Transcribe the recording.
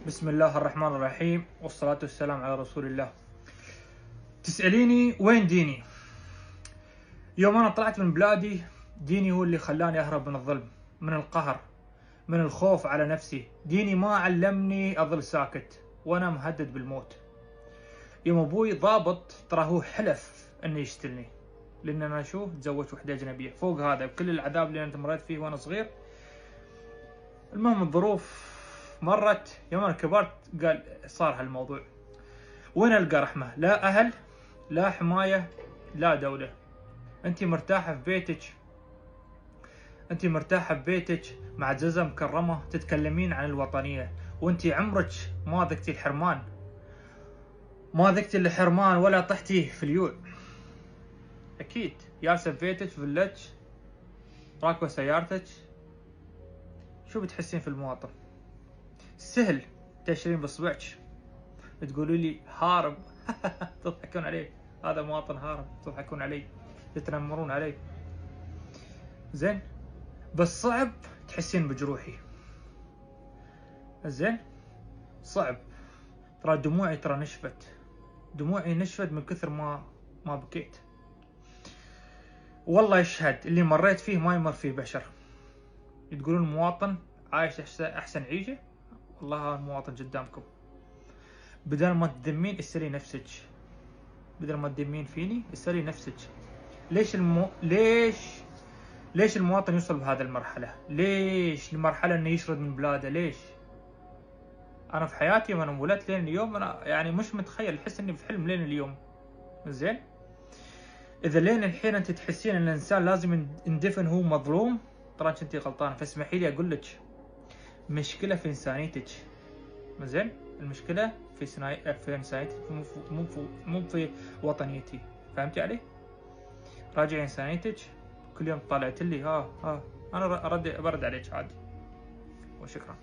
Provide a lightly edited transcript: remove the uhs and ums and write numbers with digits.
بسم الله الرحمن الرحيم والصلاة والسلام على رسول الله. تسأليني وين ديني؟ يوم أنا طلعت من بلادي ديني هو اللي خلاني أهرب من الظلم، من القهر، من الخوف على نفسي. ديني ما علمني أظل ساكت وأنا مهدد بالموت. يوم أبوي ضابط ترى هو حلف إنه يشتلني، لأن أنا تزوجت وحدة أجنبية. فوق هذا بكل العذاب اللي أنا مريت فيه وأنا صغير، المهم الظروف مرت. يوم أنا كبرت قال صار هالموضوع. وين ألقى رحمة؟ لا أهل، لا حماية، لا دولة. أنت مرتاحة في بيتك، أنت مرتاحة في بيتك معززة مكرمة، تتكلمين عن الوطنية، وأنت عمرك ما ذقتي الحرمان، ما ذقتي الحرمان ولا طحتي في اليوع. أكيد جالسة في بيتك في فيلتش، راكبة سيارتك، شو بتحسين في المواطن؟ سهل تشرين بصبعك تقولوا لي هارب تضحكون عليه، هذا مواطن هارب، تضحكون عليه، تتنمرون عليه. زين، بس صعب تحسين بجروحي. زين، صعب. ترى دموعي نشفت، دموعي نشفت من كثر ما بكيت. والله يشهد اللي مريت فيه ما يمر فيه بشر. تقولون مواطن عايش احسن عيشه، والله هذا المواطن قدامكم. بدل ما تذمين اسألي نفسك، بدل ما تذمين فيني اسألي نفسك، ليش المواطن يوصل بهذه المرحلة؟ ليش المرحلة انه يشرد من بلاده؟ ليش؟ انا في حياتي وانا انولدت لين اليوم انا يعني مش متخيل، احس اني في حلم لين اليوم. زين، اذا لين الحين انت تحسين ان الانسان لازم يندفن هو مظلوم، تراك انت غلطانة. فاسمحي لي اقول لك، مشكلة في انسانيتك. زين، المشكلة في انسانيتك، مو في وطنيتي. فهمتي علي؟ راجعي انسانيتك. كل يوم طلعت لي انا برد عليك عادي. وشكرا.